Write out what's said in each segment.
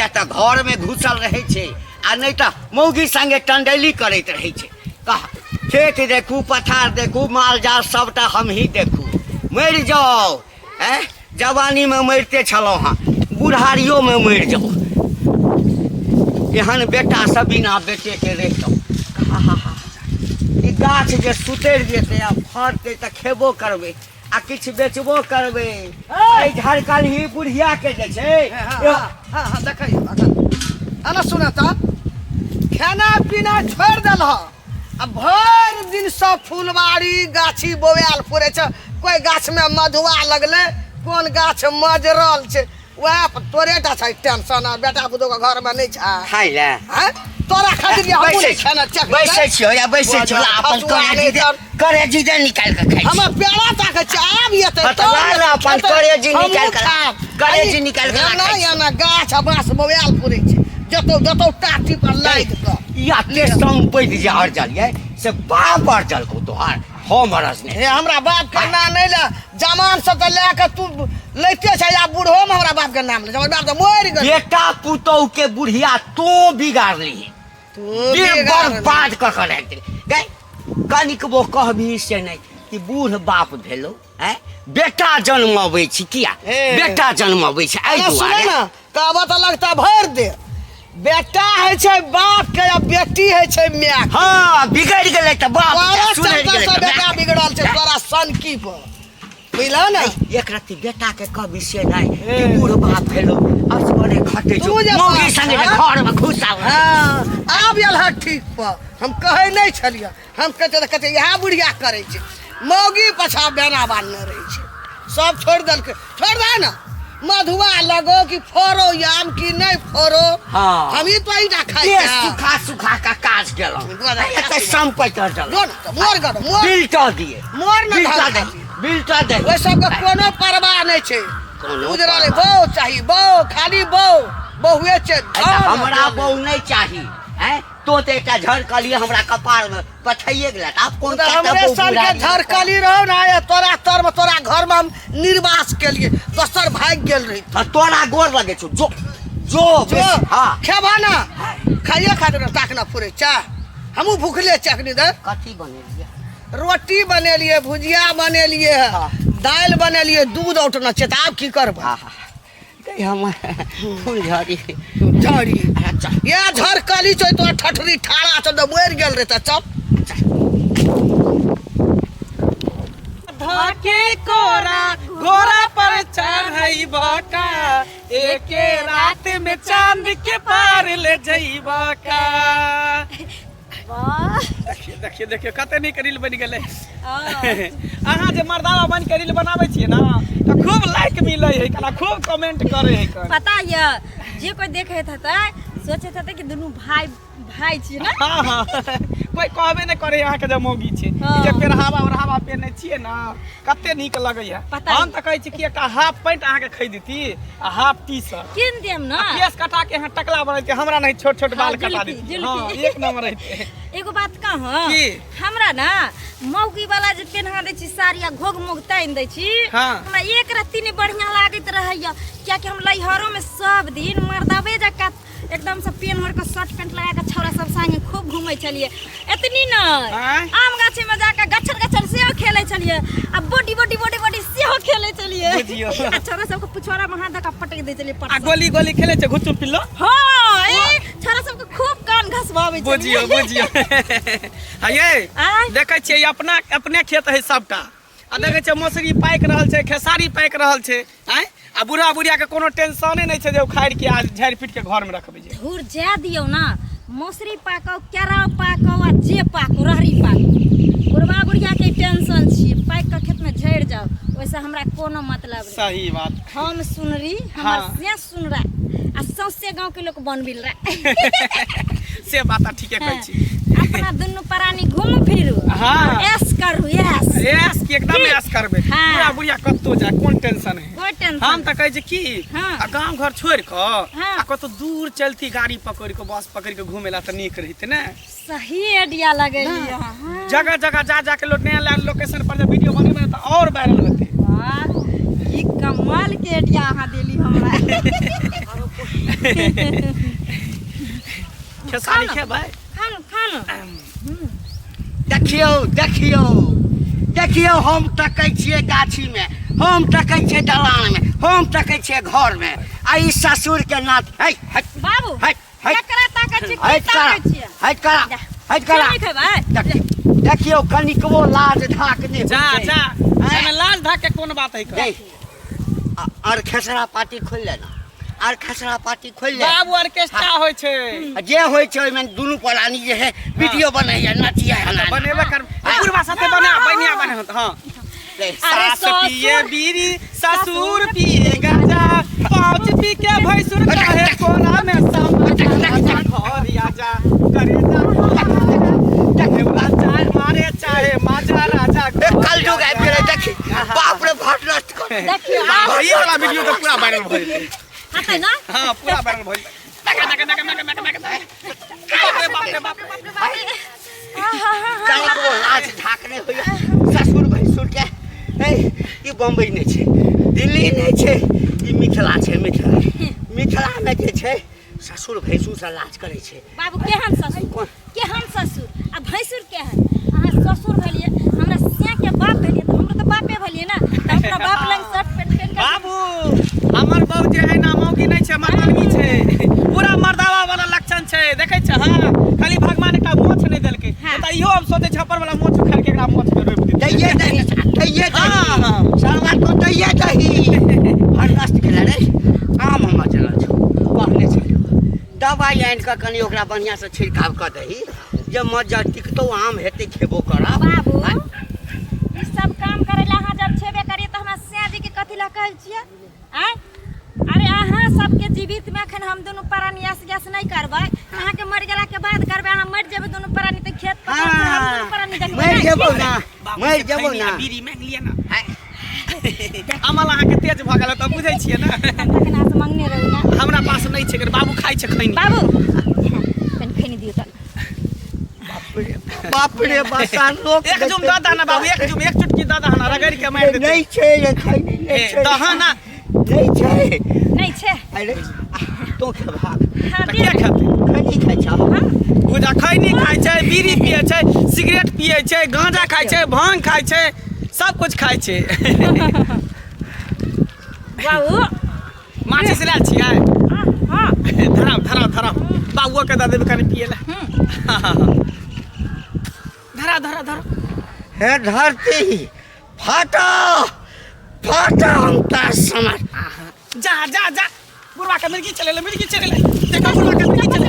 या तो घर में घुसल रहे छे आ नहीं तो मौगी संगे टंडेली करैत रहे छे। कह खेत देखू पथार देखू माल जाल सबटा हम ही देखू। मर जाओ जवानी में मरते छलौ हाँ बुढ़ारियों में मर जाओ। एहन बेटा सब बिना बेटे के रहितौ। गाछ जे सुतरि जेतै आ फड़तै तऽ खेबो करबै आ किछु बेचबो करबै। झारखंड ही बुढ़िया के जे छै देखै अना सुन तऽ खाना पीना छोड़ि देलह आ भरि दिन सब फुलबाड़ी गाछी बोआल फुरै छै। कोई गाछ में मधुआ लगले कोन गाछ मजरल छै वह तोरे टा छै टेंशन। बेटा बुदो के घर में नहीं छै खाइ ले तोरा खातिर हम नहीं खाना चख बैसै छियो या बैसै छियो अपन करेजी दे निकाल के खाइ। हम पेड़ा तक चाब येते तो अपन करेजी निकाल के करेजी निकाल के ना या ना गाछ बास बोआल फुरै छै जतो जतो टाटी पर लाग के या के संपत्ति जे अर्जल से बाप अर्जल को तोहार हम अरस ने हमरा बाप के नाम नहीं ले जमान से तो लेके तू लेते छै या बूढ़ो में हमरा बाप के नाम ले हमर बाप तो मर गेल। बेटा पुतौ के बुढ़िया तो बिगाड़ली तू बर्बाद क के रख देली। गई कनिक वो कहबी से नहीं कि बूढ़ बाप भेलो बेटा जन्मबै छी किया बेटा जन्मबै छै आई दुआरे ना कहबो तो लगता भर दे बेटा है छै बाप के या बेटी है छै माय। हां बिगड़ गेलै त बाप सुधर गेलै त बेटा बिगड़ल छै तोरा सन की पर बुझला ना। एक रत्ती बेटा के कहबी से नहीं कि बूढ़ बाप भेलो असगरे खटे जो मौगी संगे घर में घुसाव। हां आब एल ह ठीक पर हम कहै नहीं छलिए हम कहते यह बुढ़िया करे छै मौगी पछा बेना बांधने रहे छै सब छोड़ दलके छोड़ दे ना मधुआ लगो कि फोरो याम की नहीं फोरो हम ही तो इटा खाइ सुखा सुखा का काज गेलो एते संपत्ति अर्जल मोर गड़ मोर बिल्टा दिए मोर न बिल्टा दे ओइ सब के कोनो परवाह नहीं छै। उजरले बो चाहिए बो खाली बो बहुए छै हमरा बो नहीं चाहिए तो ते एकटा झरकली हमरा कपार में पठाइए गेला आप कोन का हमरे सन के झरकली रहो ना तोरा तर में तोरा घर में निर्वास के लिए दोसर भाग गेल रही तोरा गोर लगे छौ जो जो हां खेबा ना खाइए खातिर ताक ना फुरे चा हमहु भूखले चकनी दे कथी बनेलिए रोटी बनेलिए भुजिया बनेलिए दाल बनेलिए दूध औटना चेताब की करबा हम फुलझड़ी झड़ी ये झरकली छै तो ठठरी ठाड़ा छ त मर गेल रे त चप धाके कोरा घोड़ा पर चढ़ई बका एके रात में चांद के पार ले जइबा का। वाह देखिए देखिए देखिए कते नीक रील बन गेलै। अहाँ जे मर्दावा बन के रील बनाबै छियै ना त खूब लाइक मिलै है कना खूब कमेंट करे है। पता है जे कोई देखे था सोचे था कि दोनों भाई भाई छी ना। हां हां कोई कहबे नै करे अहाँ के जे मौगी छै जे पेरहावा ओरहावा पेने छियै ना कते नीक लगै है। हम त कहै छी कि एकटा हाफ पैंट अहाँ के खरीदती आ हाफ टी शर्ट किन देम ना केस कटा के अहाँ टकला बनै के हमरा नहीं छोट छोट बाल कटा दी। हां एक नंबर रहते। एगो बात कह की हमरा ना मौगी वाला जे पेनहा दै छी साड़ी आ घोग मोग तान दै छी हमरा एक रत्ती ने बढ़िया लागत रहैया क्या कि हम लइहरो में सब दिन मर्दावे जका एकदम से पेन हर के शर्ट पैंट लगा के छौरा सब संगे खूब घूमै छलिए एतनी न आम गाछी में जाके गछर गछर से खेलै छलिए आ बॉडी बॉडी बॉडी बॉडी से खेलै छलिए आ छौरा सब के पुछोरा में हाथ धका पटक दै छलिए आ गोली गोली खेलै छै घुचु पिल्लो। हां ए छौरा सब के खूब कान घसबाबै छलिए बुझियो बुझियो। हाये देखै छियै अपना अपने खेत है सबटा आ देखै छियै मौसरी पाइक रहल छै खेसारी पाइक रहल छै आ बुढ़ा बुढ़िया के कोनो टेंशने नहीं छै जे उखाड़ के आज झाड़ पीट के घर में रखबै जे धूर जा दियौ ना मौसरी पाको केराव पाको आ जे पाको रहरी पाको बुढ़वा बुढ़िया के टेंशन छी पाइक के खेत में झड़ जाओ वैसे हमरा कोनो मतलब नहीं। सही बात हम सुनरी हमर से सुन रहा आ सौसे गांव के लोग बनबिल रहा से बात ठीके कहै छी। अपना दुनु प्राणी घूम फिरू ऐश करू ऐश की एकदम ऐश करबे बुढ़ा बुढ़िया कत्तो जाय कोन टेंशन है कोई टेंशन हम त कहै छी की आ गांव घर छोड़ के आ कतो दूर चलती गाड़ी पकड़ के बस पकड़ के घूमेला त नीक रहिते ना। सही आइडिया लगैली जगह जगह जा जा के लोग नया लोकेशन पर वीडियो बनेबे त और वायरल होते। वाह की कमाल के आइडिया अहाँ देली हमरा। खेसारी खेबै खान देखियौ देखियौ देखियौ, हम तकै छियै गाछी में, हम तकै छियै दलान में, हम तकै छियै घर में, आ ई ससुर के नाथ हट हट बाबू हट हट एकरा ताकै छी हट करा हट करा हट करा। नहीं खेबै देखियौ कनिकबो लाज धाकने जा जा एमे लाज धाके कोन बात है कर और खेसरा पार्टी खोल लेना, और खेसरा पार्टी खोल ले बाबू ऑर्केस्ट्रा होय छै जे होय छै ओइमे दुनू प्राणी जे है वीडियो बनैया नचिया है बनेबे कर पूर्वा साथे बना बनिया बने हां। सास पिए बीड़ी ससुर पिए गांजा, पाँच पी के भैंसुर काहे कोना में समाजा घर आजा करे जा मारे चाहे माजा राजा कल जो गाय फिर देखी बाप रे भाट नष्ट कर देखियो ये वाला वीडियो तो पूरा वायरल भ जेतै। आते ना हां पूरा वायरल भ जेतै। बाप रे बाप कनिकबो लाज धाकने होइया ससुर भैंसुर के ई बम्बई नहीं छै, दिल्ली नहीं छै, ई मिथिला छै। मिथिला में जे छै ससुर भैंसुर से लाज करे छै। बाबू केहन ससुर आ भैंसुर केहन? अहाँ ससुर भेलिए, हमरा सिया के बाप भेलिए, तो हमरा तो बापे भेलिए ना, तो हमरा बाप लंग शर्ट पेंट पहन के बाबू हमर बहू जे है ना मौगी नहीं छै, मर्दानगी छै, पूरा मर्दावा वाला लक्षण छै। देखे छ हां खाली भगवान का मोछ नहीं देलके त इहो हम सोचे छप्पर वाला मोछ उखाड़ के एकरा मोछ में रोप दे। दैये दही सालवा तो दैये दही हर नष्ट केला रे। आम हम चला छ कहने छै दवाई आइन के कनी ओकरा बढ़िया से छिड़काव कर दही, जे मजा टिकतो आम हेते खेबो करा। बाबू ई सब काम करे ला अहाँ जब छेबे करिए त हमरा सिया जी के कथि ला कहै छियै? आय अरे अहाँ सबके जीवित में अखन हम दोनों प्राणी यास नहीं करबै, अहाँ के मर गेला के बाद करबै। अहाँ मर जेबै दोनों प्राणी त खेत पर हम दोनों प्राणी देखबै। मर जेबो ना बीड़ी मांग लिया ना अमल अहाँ के तेज भ गेल त बुझै छियै ना। तखन अहाँ से मांगने रहू ना। हमरा पास नहीं छै, बाबू खाइ छै खैनी। बाबू कनि खैनी दियौ त। बाप रे बसा लोग एक जुम दादा ना बाबू, एक चुटकी दादा ना रगड़ के मार देते। नहीं छै ये खैनी नहीं छै दहना नहीं छै नहीं छै अरे तो के भाग हां के खाते खैनी खाइ छ बुझा खैनी खाइ छै, बीड़ी पिए छै, सिगरेट पिए छै, गांजा खाइ छै, भांग खाइ छै, सब कुछ खाइ छै। बाबू माछी से लाल छियै हां धरा बाबुओ के दादे कनी पिए ला। धरा हे धरती फाटा हमका समझ जा बुढ़वा के मिर्गी चले देखो बुढ़वा के मिर्गी चले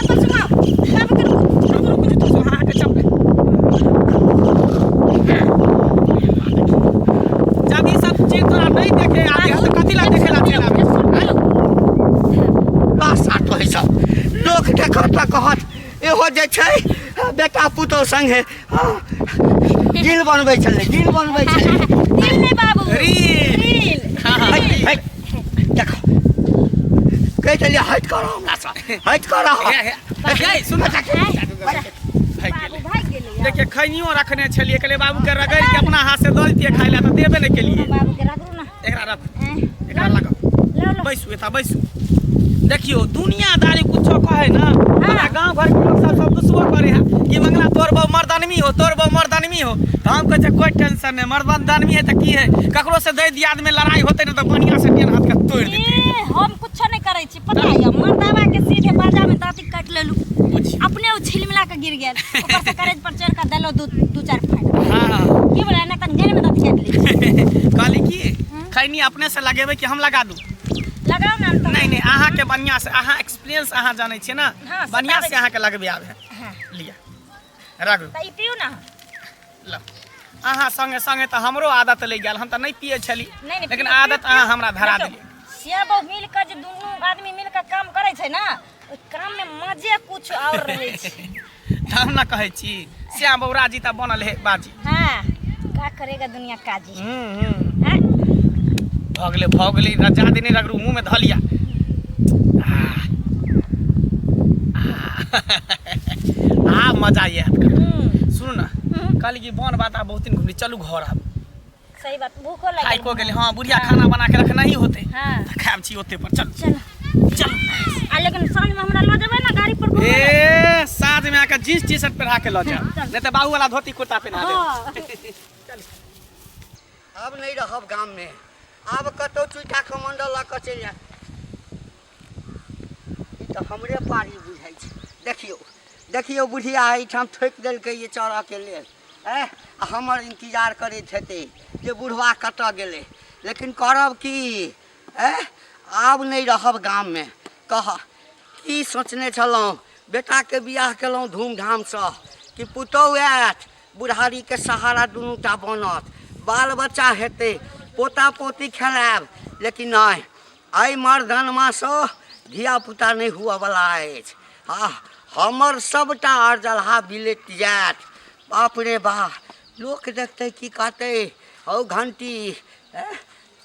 सब सुनाओ बाबू के रुको तो सुहा के चल जब ये सब चीज तोरा नहीं देखे आगे तो कथि ला देखे ला चला बस आ तो सब लोग देखत कहत एहो जे छै बेटा पुतो संगे दिल बनबै छले दिल नहीं बाबू रील देखो कह चलिए हट करो हमरा से हट करो सुन बाबू भाग गेलै। देखिए खैनियो रखने छलिए कहले बाबू के रगड़ के अपना हाथ से दल दिए खाइ ला तो देबे नहीं केलिए। बाबू के रगड़ू ना एकरा रख एकरा लगा लो बैसू देखियो दुनियादारी कुछो कहे ना हमरा गांव घर के लोग सब दुश्मन करे है कि मंगला तोर बहु मर्दानमी हो तो हम कहे कोई टेंशन नहीं, मर्दानमी है त की है ककरो से दे दियाद में लड़ाई होते न तो बढ़िया से टेन हाथ के तोड़ देते। हम कुछ नहीं करे छी, पता है मर्दावा के सीधे बाजा में दांती काट लेलू, अपने उ छिलमिला के गिर गेल, ऊपर से करेज पर चढ़ के देलो दू चार फाट। हां की बोला ना तन घेर में दांती काट ली कहली की खैनी अपने से लगेबे कि हम लगा दूं? लगाओ ना तो नहीं अहाँ के बढ़िया से अहाँ एक्सपीरियंस अहाँ जाने छियै ना, हाँ, बढ़िया सब से अहाँ के लगबे आवे हां लिया रगड़ू त ई पियो ना। लो अहाँ संगे तो हमरो आदत लग गेल, हम तो नहीं पिए छली नहीं, लेकिन पियो, आदत पियो, अहाँ हमरा धरा देखो, देलिए। सिया बहु मिल के जे दुनू आदमी मिल के काम करे छै ना, ओइ काम में मजे कुछ और रहे छै। हम ना कहे छी श्याम बौरा जी त बनल है बाजी। हां का करेगा दुनिया काजी। हैं भगले रजा देने रगड़ू मुंह में धलिया मजा ये सुन ना कल की बन बात बहुत दिन घूमली चलू घर आब सही बात भूखो लगे खाई को गेली। हां बुढ़िया खाना बना के रखना ही होते हां खाब छी ओते पर चल चलो चल आ लेकिन साँझ में हमरा लऽ जेबै ना गाड़ी पर घुमै ले। ए साँझ में आके जींस टी शर्ट पहना के लो जा नहीं तो बाबू वाला धोती कुर्ता पहना दे हाँ। अब नहीं रहब गाम में, अब कतौ चुटा कमंडल ला के चल जा। ई तो हमरे पारी बुझाई छै। देखियो देखियो बुढ़िया एहिठाम ठोक देलकै ये चौरा के लेल। हमर इंतजार करैत हेतै जे बुढ़वा कतऽ गेलै, लेकिन करब की? आब नहीं रहब गाम में। कह की सोचने छलहुँ? बेटा के बियाह केलहुँ धूमधाम से कि पुतौह आयत, बुढ़ारी के सहारा दुनूटा बनत, बाल बच्चा हेतै, पोता पोती खेलायब। लेकिन नहीं, आई मर्दनमा से धिया पुता नहीं हुआ वाला अछि। हमर सबटा अर्जलहा बिलैट जायत। बाप रे बाप, लोक देखतै की कहतै? हौ घंटी,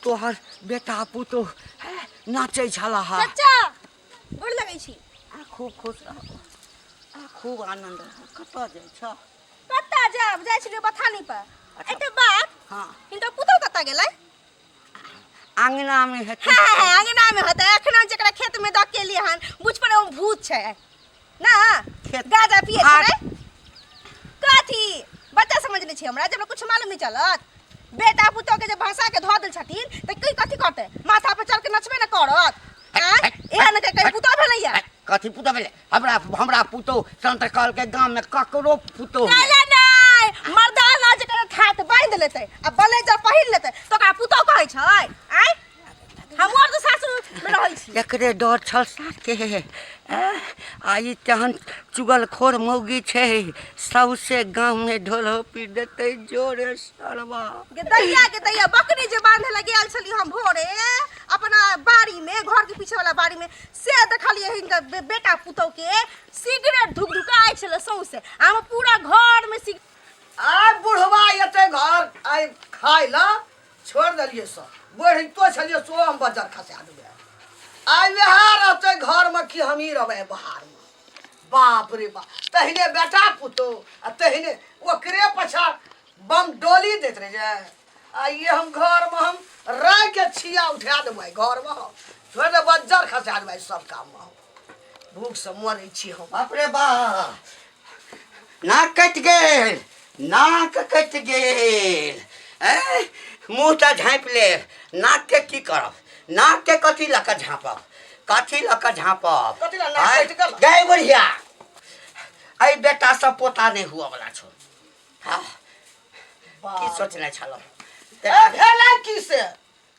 तोहर बेटा पुतौह नाचै छलाह। चाचा गोड़ लगै छी। खूब खुश रह, खूब आनंद रह। कतऽ जाइ छ? कतऽ जाब? जाइ छलियै बथानी पर। एते बात हाँ, हिनकर पुतौह कतऽ गेलै? आंगना में हेतै। हाँ, आंगना में होतै। एखन जेकरा खेत में दऽ के लिए हन बुझ पर ओ भूत छै ना, खेत गाजा पिए छै। कथी बच्चा समझ नै छी हमरा? जब कुछ मालूम नहीं चलत। बेटा पुतौह के जे भाषा के धऽ देल छथिन त की कथी करतै? माथा पर चढ़ के नचबे न करत। एहन के कहीं पुतौह भेलैया? कथी पुतौह भेलै? हमरा पुतौह संत काल के गाम में ककरो पुतौह नहीं नहीं, मर्दाना जेकरा खात बांध लेतै आ ब्लेजर पहिर लेतै तो का पुतौह कहै छै? आय हमर तो सासुर में रहै छी। एकरे डर छल साथ के। आई तेहन चुगलखोर मौगी छै, सबसे गाँव में ढोलो पी देते जोरे सरवा। के दैया बकरी जे बांधे लगे आल छली हम भोरे अपना बाड़ी में, घर के पीछे वाला बाड़ी में, से देखलिए हिनका बेटा पुतौह के सिगरेट धुक धुकाय छले सौसे। हम पूरा घर में आय बुढ़वा एते घर आय खाय ला छोड़ देलिए सब। बढ़ी तो छलिए सो हम बाजार खसा देबे। आय वहाँ रहते घर में कि हम ही रहबे बाहर में। बाप रे बाप, तहिने बेटा पुतौह आ तहिने ओकरे पछा बम डोली देत रहे जे। आ ये हम घर में हम रह के छिया उठा देबै घर में, हम छोड़ दे बाजार खसा देबै सब काम में। भूख से मरै छी हम। बाप रे बाप, नाक कटि गेल, नाक कटि गेल। मुँह तऽ झाँपि लेब, नाक के की करब? नाक के कथी लऽ कऽ झाँपब? कथी लऽ कऽ झाँपब? कथी लऽ नाक कटि गेल? गए बुढ़िया, एहि बेटा सब पोता नहीं हुआ वाला छौ। की सोचने छलहुँ? भेलै की से?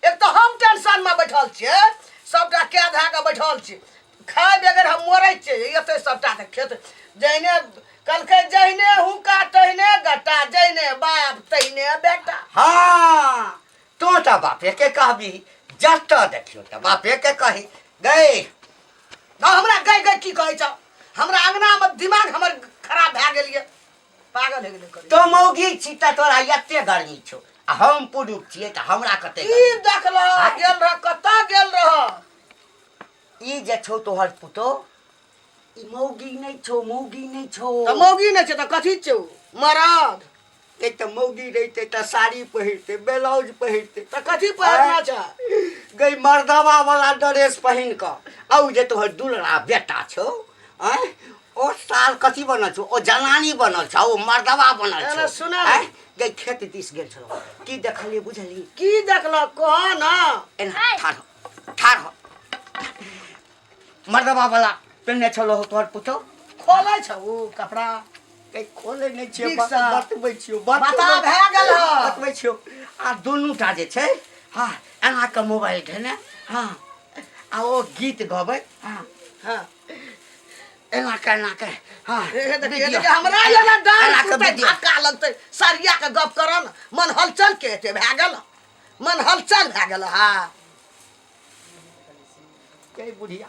एक तो हम टेंशन में बैठल छियै, सबटा कए धए के बैठल छी। खाय बगैर हम मरै छियै। एते सबटा के खेत जहिने कलकै, जहिने हुका तहिने गट्टा, जहिने बाप तहिने बेटा। हाँ, तो तऽ बापे के कहबी, जतऽ देखियो तऽ बापे के कही। गई हमरा गई गई की कहै छ? हमरा अंगना में दिमाग हमर खराब भए गेल ये, पागल हो गेल। तो मौगी छी तऽ तोरा एते गर्मी छौ, आ हम पुरुष छियै तऽ हमरा कते ई देखला गेल रह, कतऽ गेल रह? ई जे छौ तोहर पुतौह, ई मौगी नहीं छौ, मौगी नहीं छौ। तऽ मौगी नहि छै तऽ कथी छौ? मरद। एक तऽ मौगी रहिते तऽ साड़ी पहिरते, ब्लाउज पहिरते, तऽ कथी पहिरना छै? गई मर्दवा वाला ड्रेस पहिन कऽ। औ जे तोहर दुलरा बेटा छौ, ओ साल कथी बनल छौ? ओ जनानी बनल छौ, ओ मर्दवा बनल छौ। सुना गई खेत दिस गेल छौ, की देखलिए बुझली? की देखला कह ना। एना ठाढ़ मर्दवा वाला पेन्ने छलो तोहर पुतौह। खोलै छ उ कपड़ा? कहीं खोले नहीं छियो, ठीक सा। बतबै छियो, बता भए गेल ह। बतबै छियो। आ दुनूटा जे छै, हाँ एना के मोबाइल धेने, हाँ आ ओ गीत गबै, हाँ हाँ एना के, हाँ ए देखिए वीडियो। हमरा एना डाल एना के टूटै, वीडियो। धक्का लगतै। सरिया के गप कर न, मन हलचल के एते भए गेल, मन हलचल भए गेल। हाँ गई बुढ़िया,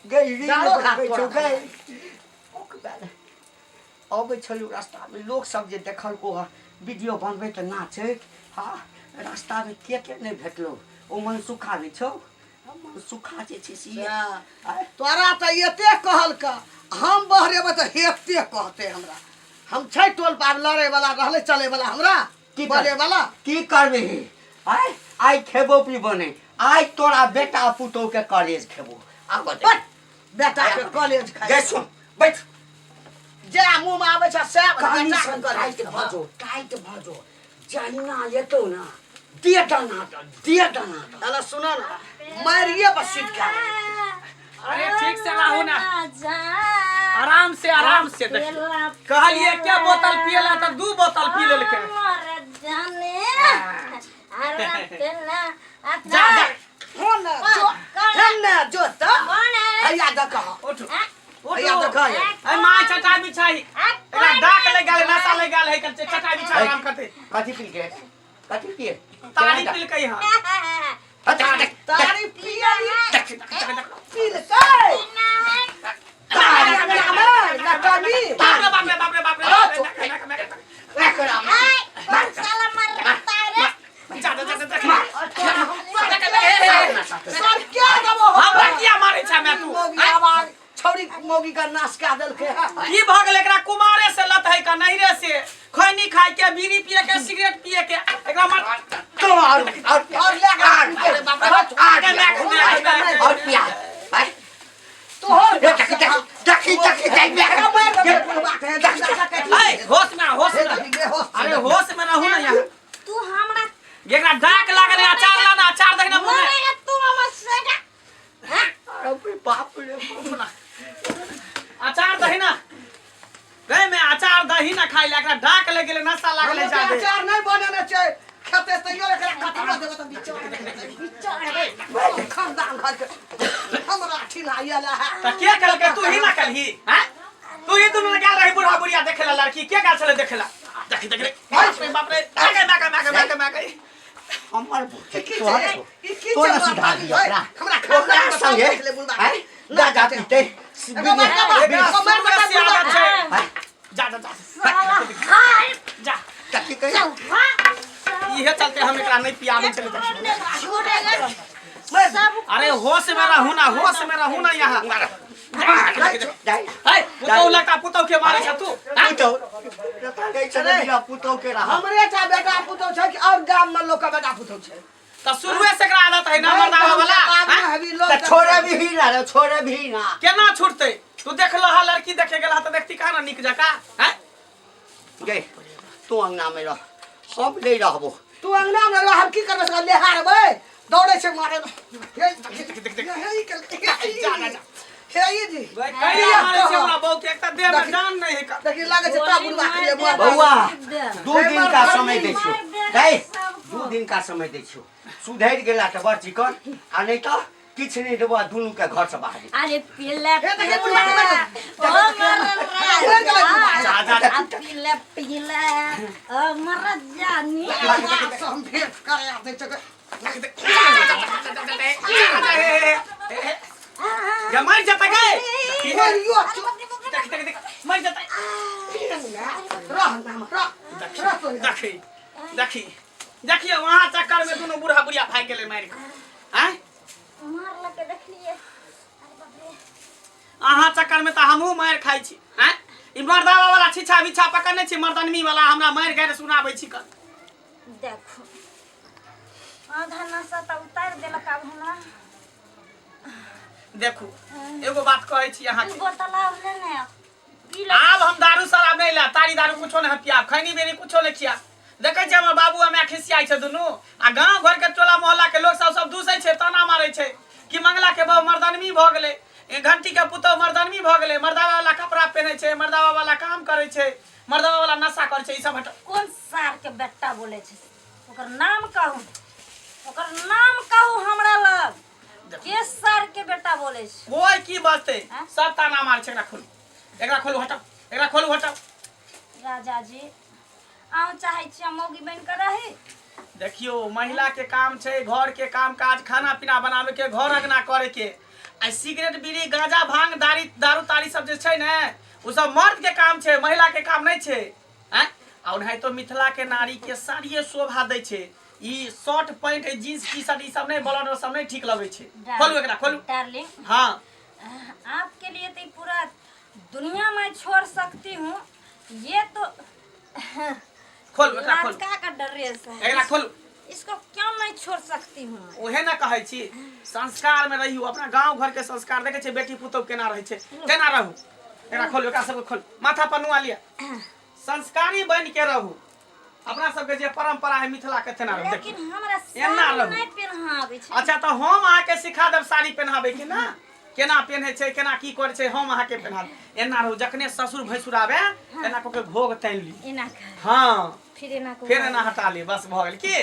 गई रील डालो बनबै खात छौ, तोरा। गई अबै छलू रास्ता में, लोग सब जे देखल को वीडियो बनबै तऽ नाचै। हाँ रास्ता में के नहीं भेटलो, ओ मन सुखा नहीं छौ। मन सुखा जे छै से तोरा तऽ एते कहल का, हम बहरेबै तऽ हेते कहते हमरा। हम छै टोल पार लड़े वाला, रहले चले वाला, हमरा की बोले वाला। की करबे? आय आइ खेबो पीबो नहीं आइ तोरा बेटा पुतौ के कॉलेज खेबो आब बैठ बेटा के कॉलेज खाए गे सुन बैठ जे मुंह में आवे छ से कहानी सन टाइट भजो जहिना येतो ना दिए दाना अला सुना ना मारिए बस सीट का अरे ठीक से रहो ना आराम से देखिए कहलिए क्या बोतल पियला तो 2 बोतल पी लेलके जा हो ना जो तो भैया द कहा उठ भैया द कहा ए मां चटाई बिछाई एकरा डाक ले गेल नशा ले गेल है चटाई बिछा आराम करते कथी पिए तारी पिल के हां तारी पिया पी ले तारी बाप रे एकरा सर क्या दबो हमरा किया मारे छ मैं तू मोगी आवाज छौरी मोगी का नाश का देल के की भ गेल एकरा कुमारे से लत है का नहीं रे से खैनी खाए के बीड़ी पिए के सिगरेट पिए के एकरा मार तो और ले अरे बाप रे आगे मैं और पिया भाई तो हो देखी होश में अरे होश में रहू ना यहाँ तू हमरा एकरा डाक लागल है अचार लाना अचार दहिना मुंह में तू हमर सेगा अरे बाप रे अचार दहिना गए में अचार दही ना खाई ले एकरा डाक ले गेले नशा लागल है जादे अचार नहीं बनाना चाहिए खेते तैयो एकरा कटवा देबो त बिचार खानदान घर के हमरा ठिलाइया ला त के कल के तू ही ना कलही हैं तू ही दुनु गेल रही बुढ़ा बुढ़िया देखेला लड़की के गेल छले देखेला देख बाप रे आगे मैं हमर तो ना सुधार दिया हमरा ओकरा संगे हैं ना जाते ते जा कथी कही इहे चलते हम एकरा नहीं पियाबे चले अरे होश में रहू ना यहाँ पुतौ लड़का पुतौ के मारे छ तू पुतौ के रहा हमरे चा बेटा पुतौ छै कि और गाम में लोग का बेटा पुतौ छै त शुरुए से एकरा आदत है ना मर्दावा वाला अभी लोग छोड़े भी ना केना छूटते तू देख लहा लड़की देखे गेला त देखती कहां ना निक जका हैं गे तू अंगना में रह हम नहीं रहबो तू अंगना में रह हम की करबे से ले हारबे दौड़े से मारे जा हे ये जी भाई कहिया मारे छै हमरा बहु के एकटा देह में जान नहीं है का देखि लागे छै ता बुढ़वा के लिए बउआ 2 दिन का समय दै छियो गए 2 दिन का समय दै छियो सुधैर गेला त बड़ चिकन आ नहीं त किछ नहीं देबो दुनु के घर से बाहर अरे पिल्ला हे देखि बुढ़वा के ओ मर पिल्ला ओ मर जानी हम भेंट करे आते छ या मर जाता गए मरियो देख मर जाता देखिए वहाँ चक्कर में दोनों बूढ़ा बुढ़िया भाग गेले मार के हैं मार लके देखलिए अहाँ चक्कर में तो हमहू मार खाई छी हैं ई मर्दावा वाला छिछा बिछा पकड़ने छी मर्दनमी वाला हमरा मार गए सुनाबै छी कर देखो आधा नशा त उतार देलक अब हमरा देखू एगो बात कहै छी अहाँ के बोतल ले ने आब हम दारू शराब नहीं ला तारी दारू कुछो नहीं पिया खैनी बेनी कुछो नहीं खिया देखे छी हमर बाबू हमें खिसियाई छै दुनू आ गांव घर के टोला मोहल्ला के लोग सब दूसै छै ताना मारै छै कि मंगला के बहु मर्दनमी भ गेलै ए घंटी के पुतौ मर्दनमी भ गेलै मर्दावा वाला कपड़ा पहनै छै मर्दावा वाला काम करै छै मर्दावा वाला नशा करै छै ई सब हट कौन सार के बेटा बोले छै ओकर नाम कहू हमरा लग के सार के बेटा बोले छै कोई की बजते सब ताना मार छै एकरा खोलू हटाओ राजा जी आउ चाहे छी मौगी बन के रही देखियो महिला के काम छै घर के काम काज खाना पीना बनावे के घर अंगना करे के आ सिगरेट बीड़ी गांजा भांग दारू तारी सब जे छै ने उ सब मर्द के काम छै महिला के काम नहीं छै हैं और है तो मिथिला के नारी के साड़िए शोभा दै छै ई shirt pant jeans T shirt ई सब नहीं ब्लाउज सब नहीं ठीक लगे छै खोलू एकरा खोलू डार्लिंग हां आपके लिए तो पूरा दुनिया में छोड़ सकती हूँ ये तो खोलू एकरा खोलू का ड्रेस है एकरा खोलू इसको क्यों नहीं छोड़ सकती हूँ? ओहे ना कहै छी संस्कार में रहियो, अपना गांव घर के संस्कार देखे छे बेटी पुतौह केना रहै छे, केना रहू। एकरा खोल, एकरा सब खोल, माथा पर नुआ लिया, संस्कारी बन के रहू। अपना सबके जे परंपरा है मिथिला के तेना रहू। लेकिन हमरा साड़ी नहीं पहनाबै छै। अच्छा तो हम आहाँ के सिखा देब साड़ी पहनाबे के ना, केना पहने छे, केना की करे छे, हम आहाँ के पहना देब। एना रहू, जखने ससुर भैंसुर आवे एना को के भोग तैन ली। एना कर। हां फिर एना हटा ली, बस भ गेल की।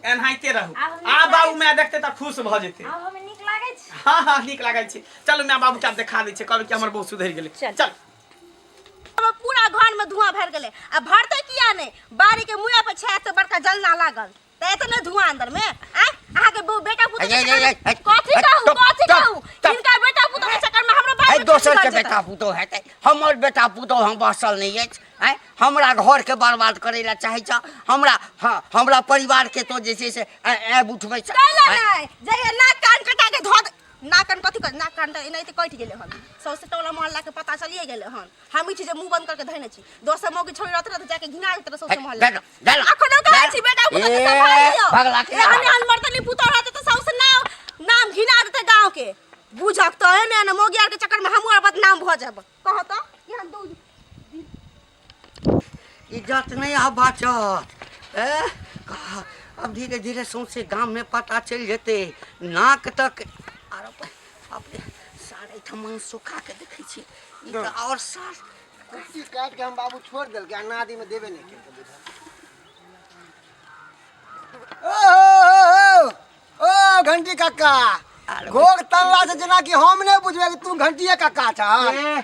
एनाहिते रहू। आ बाबू मैं देखते त खुश भ जेते। अब हमें निक लागे छै। हां निक लागै छै। चलो मैं बाबू के देखा दै छै, कहब कि हमर बहुत सुधर गेलै। चल हम पूरा घर में धुआं भर गेले। अब भरते किया नहीं? बारी के मुंह पे 6 से बड़का जलना लागल त एतने धुआं अंदर में। आय आहा के बेटा पुतो कथि कहू इनका बेटा पुतो के चक्कर में हमरो बाप दोसर के बेटा पुतो हेतै, हमर बेटा पुतो हम बसल नहीं अछि। हमरा घर के बर्बाद करे ला चाहे छ, हमरा परिवार के तो जे छै से ऐब उठबै छ। कैला नहीं जे नाक कान कटा के धो नाक कान कथि कर, नाक कान एनाइ त कटि गेले हन। सौसे टोला मोहल्ला के पता चलिए गेले हन। हम ई चीज मुंह बंद करके धइने छी। दोसर मौगी छोड़ी रहत रह जाके घिना जेत सौसे मोहल्ला। अखनो कहै छी बेटा पुतो के संभालियो। एहन मर्दनी पुतो रहत त सौसे नाम घिना देते गांव के। बुझक त है ने मौगी आर के चक्कर में हमहु बदनाम भ जाब। कह त यहाँ दो इज्जत नहीं आ बाचत। अब धीरे धीरे सौंसे गांव में पता चल जेते। नाक तक अपने सारे ठमन सुखा के देखे छी। ई त और सार कुर्सी काट के हम बाबू छोड़ देल के नादी में देबे नहीं के। ओ घंटी काका, घोग तल्ला से जना कि हम नहीं बुझबे कि तू घंटिए काका छ।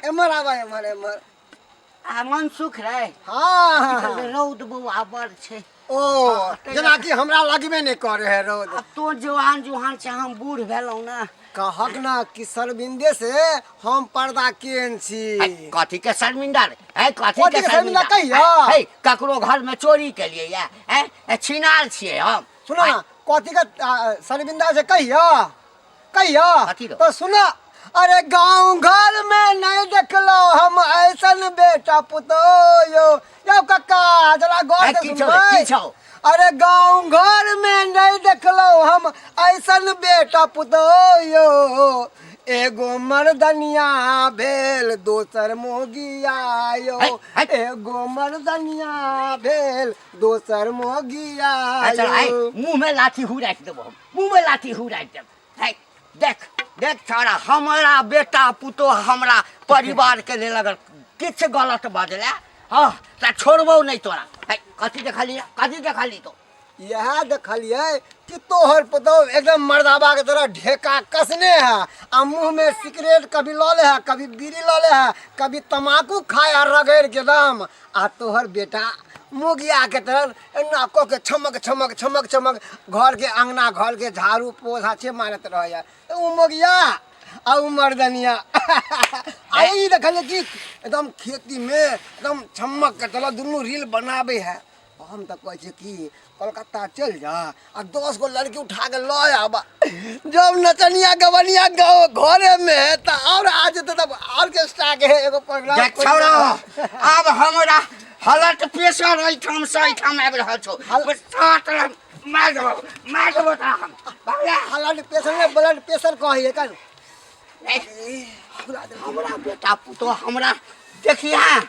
एमर आवा एमर मन सुख रहे। हां रौद बउआ बड़ छे। ओ जना कि हमरा लगबे नहीं करे है रौद। अब तो जवान छे, हम बूढ़ भेलौ ना। कहक ना कि शर्मिंदे से हम पर्दा केन छी। कथी के शर्मिंदा रे? कथी के शर्मिंदा कहिया? ककरो घर में चोरी के लिए या छिनार छिए हम। सुनो ना कथी का शर्मिंदा से कहिया तो सुना। अरे गांव घर में नहीं देखलो हम ऐसन बेटा पुतो यो काका जरा गौर से सुन। अरे गांव घर में नहीं देखलो हम ऐसन बेटा पुतो एगो मर्दनिया भेल दोसर मोगिया यो। एगो मर्दनिया भेल दोसर मोगिया यो। मुंह में लाठी हुराक देबो, मुंह में लाठी हुराक देबो। देख देख छोरा, हमारा बेटा पुतो हमरा परिवार के लेल अगर किछ गलत बाजले त छोड़बो नहीं तोरा। कथी देखली तो? यह देखलिए कि तोहर पुतो एकदम मर्दाबा के तरह ढेका कसने है। आ मुंह में सिगरेट कभी लौले है, कभी बीड़ी लौले है, कभी तमाकू खाया रगड़ के दम। आ तोहर बेटा मुगिया के तरह नाको के छमक छमक छमक छमक घर के अंगना घर के झाड़ू पोछा छे मारत रह। उ मुगिया आ उ मर्दनिया आई देखल कि एकदम खेती में एकदम छमक के तरह दुनू रील बनाबे है। हम तो कहै छी कि कोलकाता चल जा आ 10 गो लड़की उठा के लो आबा। जब नचनिया गवनिया घरे में है त और आज तब ऑर्केस्ट्रा के एगो प्रोग्राम छोड़ा। अब हमरा हलट प्रेशर ऐठाम से ऐठाम आबि रहल छौ। मार देबो त हम हलट प्रेशर में ब्लड प्रेशर कहै कन। हमरा बेटा पुतो हमरा देखिया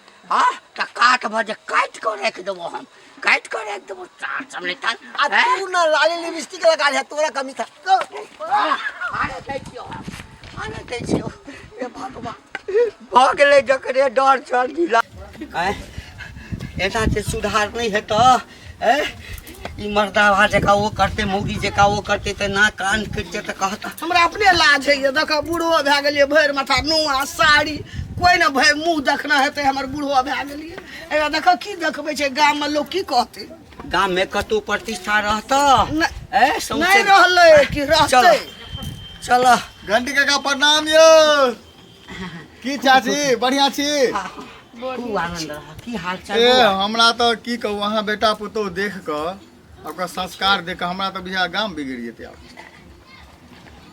त काट बजे काट के रख देबो, हम काट के रख देबो। चार चमड़े तन आ तू ना लाली लिपस्टिक लगा ले, तोरा कमी था। आने दै छियो ए भगवान भ गेलै जकरे डर चल गिला। एना से सुधार नहीं है तो ई मर्दावा जका वो करते, मौगी जका वो करते त ना कान कटते त कहता हमरा अपने लाज है। देख बूढ़ो भए गेलिए, भरि माथा नुआ साड़ी कोई ना भय मुंह देखना हेतै। हमर बूढ़ो भए गेलिए, एरा देख की देखबै छै गाम में लोग की कहते। गाम में कतौ प्रतिष्ठा रहता नहीं रहले कि रहते। चलो घंटी काका प्रणाम यो। की चाची बढ़िया छी? खूब आनंद रहा। की हाल चाल? ए हमरा तो की कहू, अहाँ बेटा पुतौह देख क ओकर संस्कार देख क हमरा तो बिहार गाम बिगड़ जेतै। आब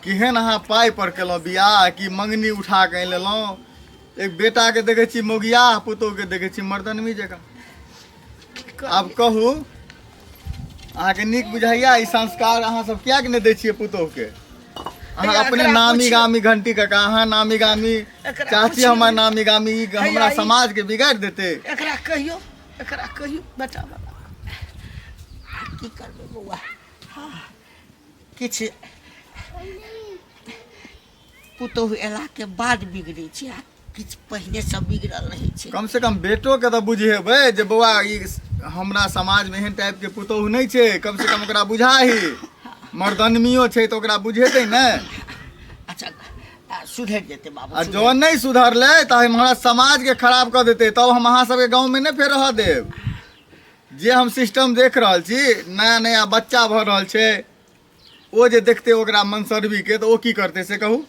केहन अहाँ पाई पर केलहुँ बियाह कि मंगनी उठा के लेलहुँ। एक बेटा के देखे छी मोगिया, पुतौह के देखे छी मर्दनमी जका। आब कहू अहाँके नीक बुझाइया ई संस्कार अहाँ सब किया नहि दै छियै पुतोह के अहाँ अपने एकरा नामी पूछियौ। गामी घंटी का अहाँ नामी गामी एकरा चाची पूछियौ। हमर नामी गामी ई हमरा ई- समाज के बिगाड़ देते एकरा कहियो बेटा की करबै बौआ किछु पुतोह एलाके बाद बिगड़ै छै आ किछु पहिने से बिगड़ल रहै छै कम से कम बेटो के तऽ बुझेबै जे बौआ ई हमरा समाज में एहन टाइप के पुतोह नहीं छै कम से कम ओकरा बुझाही मर्दनमियो छै तऽ ओकरा बुझेतै ने अच्छा सुधरि जेतै बाबू आ जो नहीं सुधरलै तऽ हमरा समाज के खराब कऽ देतै तब हम अहाँ सबके गाँव में नहीं फेर रह देब जे हम सिस्टम देख रहल छी नया नया बच्चा भऽ रहल छै ओ जे देखतै ओकरा मनसरबी के तऽ ओ की करतै से कहू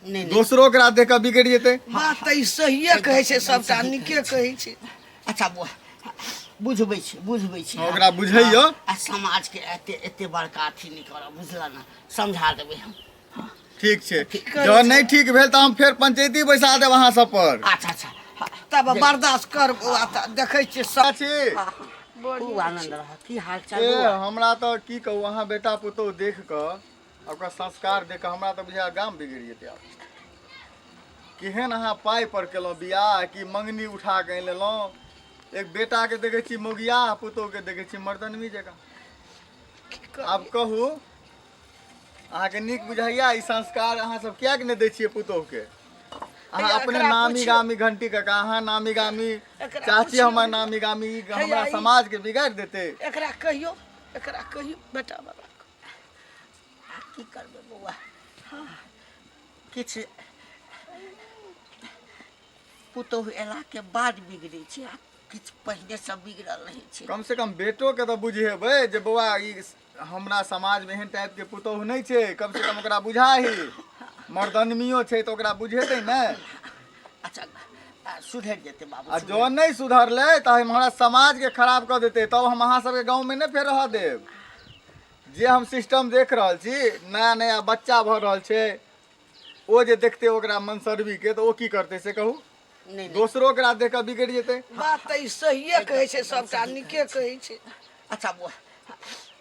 नहीं दोसरो ओकरा देख कऽ बिगड़ि जेतै बात तऽ ई सहिए कहै छै सबटा नीके कहै छै अच्छा बौआ बुझबै छी ओकरा बुझैयो आ समाज के एते बड़का अथी नहि करब बुझल ने समझा देबै हम ठीक छै जँ नहीं ठीक भेल तऽ हम फेर पंचायती बैसा देब अहाँ सब पर अच्छा तब बर्दाश्त कर बौआ तऽ देखै छियै सब चाची खूब आनंद रह की हाल चाल ए बौआ? हमरा तऽ की कहू अहाँ बेटा पुतोह देख कऽ ओकर संस्कार देख कऽ हमरा तऽ बुझाय गाम बिगड़ि जेतै आब केहन अहाँ पाइ पर केलहुँ बियाह कि मंगनी उठा कऽ आनि लेलहुँ एक बेटा के देखै छी मोगिया पुतोह के देखै छी मर्दनमी जकाँ आब कहू अहाँके नीक बुझाइया ई संस्कार अहाँ सब किया के नहि दै छियै पुतोह के अहाँ हैया, अपने एकरा नामी पूछियौ। गामी घंटी का अहाँ नामी गामी एकरा चाची पूछियौ। हमर नामी गामी ई हमरा हैया, ई- समाज के बिगाड़ देतै एकरा कहियो बेटा की करबै बौआ किछु पुतोह एलाके बाद बिगड़ै छै आ किछु पहिने से बिगड़ल रहै छै कम से कम बेटो के तऽ बुझेबै जे बौआ ई हमरा समाज में एहन टाइप के पुतोह नहीं छै कम से कम ओकरा बुझाही मर्दनमियो छै तऽ ओकरा बुझेतै ने अच्छा सुधरि जेतै बाबू आ जो नहीं सुधरलै तऽ हमरा समाज के खराब कऽ देतै तब हम अहाँ सबके गाँव में नहीं फेर रह देब जे हम सिस्टम देख रहल छी नया नया बच्चा भऽ रहल छै ओ जे देखतै ओकरा मनसरबी के तऽ ओ की करतै से कहू नहीं दोसरो ओकरा देख कऽ बिगड़ि जेतै बात तऽ ई सहिए कहै छै सबटा नीके कहै छै अच्छा बौआ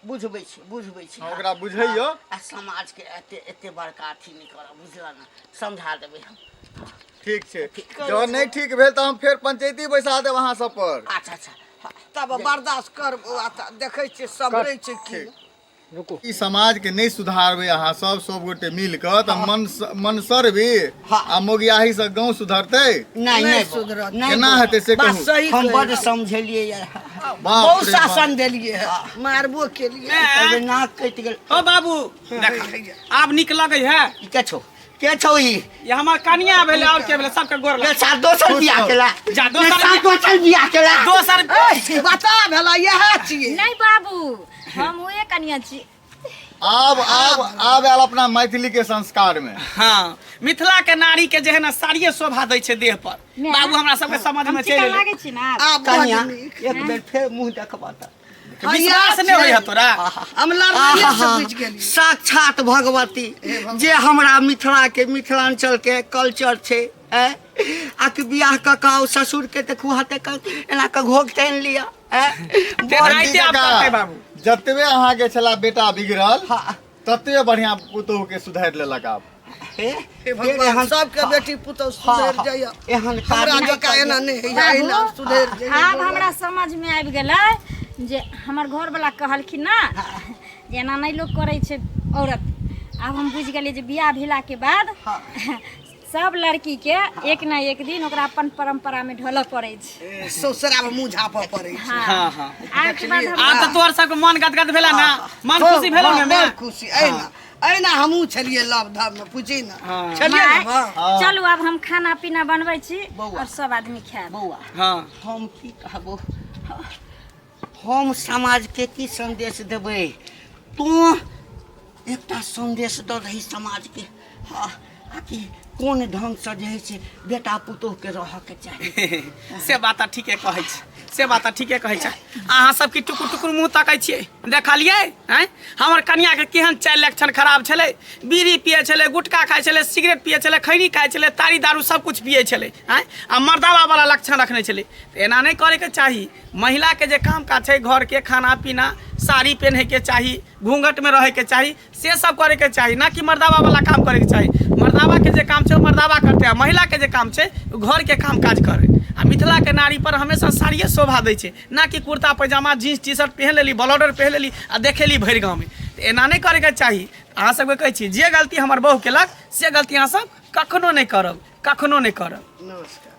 बुझबै छी ओकरा बुझैयो आ समाज के एते बड़का अथी नहि करब बुझल ने समझा देबै हम ठीक छै जँ नहीं ठीक भेल तऽ हम फेर पंचायती बैसा देब अहाँ सब पर अच्छा तब बर्दाश्त कर बौआ तऽ देखै छियै सबरै छै की ई समाज के नहीं सुधारबै अहाँ सब गोटे मिल कऽ तऽ मनसर भी आ मोगियाही से गाँव सुधरतै नहीं सुधरत केना हेतै से बात कहू सही हम कहै बड़ छै। समझलियै यार बाप बहुत रे बाप। शासन देलियै है मारबो केलियै अरे नाक कटि गेल ओ बाबू देख आब नीक लगै है ई के छौ ई ये हमर कनिया भेलै और के भेलै सबके गोर ये लग साथ दोसर बियाह केला जा, दोसर ये साथ दोसर बियाह केला दोसर बता भेला इएह छियै नहीं बाबू हम उहे कनिया छी आब आयल अपना मैथिली के संस्कार में हाँ मिथिला के नारी के जे है ना साड़िये शोभा दै छै देह पर बाबू हमरा सबके समझ में चलि एलै लागे छी ना आब कनिया बड़ नीक। एक बेर फेर मुंह देखबा त विश्वास नहीं होय है तोरा हम लड़ाइए से बुझि गेलियै साक्षात भगवती जे हमरा मिथिला के मिथिलांचल के कल्चर छै आ कि बियाह ककाउ ससुर के देखू हाथे एना के घोग तानि लिया तेनाहिते आब करतै बाबू जतबे अहाँ के छला बेटा बिगड़ल ततबे बढ़िया पुतोह के सुधारि लेलक आब हे भगवान सबके बेटी पुतौह सुधरि जाइए एहन हमरा जकाँ एना नहीं है एना सुधरि जाइए आब हमरा समझ में आबि गेलै जे हमर घर वाला कहलखिन ना जे एना नहीं लोग करे छै औरत आब हम बुझि गेलियै जे बियाह भेला के बाद सब लड़की के एक ना एक दिन ओकरा अपन परंपरा में ढलऽ पड़ै छै ससुरा में मुँह झाँपऽ पड़ै छै हाँ हाँ आब के बाद आब तऽ तोहर सबके मन गदगद भेला ना मन खुशी भेलौ ने बड़ खुशी अहिना हमहूँ छलियै लव धर्म में पूछी ना छलियै माय, ना माँ? चलू अब हम खाना पीना बनबै छी और सब आदमी खाएब बौआ हाँ हम की कहबो हम समाज के की संदेश देबै तू एकटा संदेश दऽ रही समाज के कि कोन ढंग से जे है से बेटा पुतोह के रह के चाहिए। से बात ठीके कहै छै, से बात ठीके कहै छै। अहाँ सब की टुकुर टुकुर मुँह ताकै छियै, देखलियै हैं हमर कनिया के केहन चालि लक्षण खराब छलै, बीड़ी पिए छलै, गुटखा खाइ छलै, सिगरेट पिए छलै, खैनी खाइ छलै, तारी दारू सब कुछ पिए छलै हैं आ मर्दावा वाला लक्षण रखने छलै। तऽ एना नहि करैके चाही। महिला के जे काम काज छै घर के खाना पीना, साड़ी पहने के चाही, घूंघट में रहे के चाही, से सब करे के चाही, ना कि मर्दावा वाला काम करे के चाही। मर्दावा के जे काम छै मर्दावा करते हैं, महिला के जे काम छै घर के काम काज करे। आ मिथिला के नारी पर हमेशा साड़िए शोभा दै छै, ना कि कुर्ता पैजामा जीन्स टी शर्ट पहन लेली, ब्लाउजर पहन लेली आ देखेली भरि गाँव में। तऽ एना नहीं करे के चाही। अहाँ सबके कहै छी जे गलती हमर बहू केलक से गलती अहाँ सब कखनो नहीं करब, कखनो नहीं करब। नमस्कार।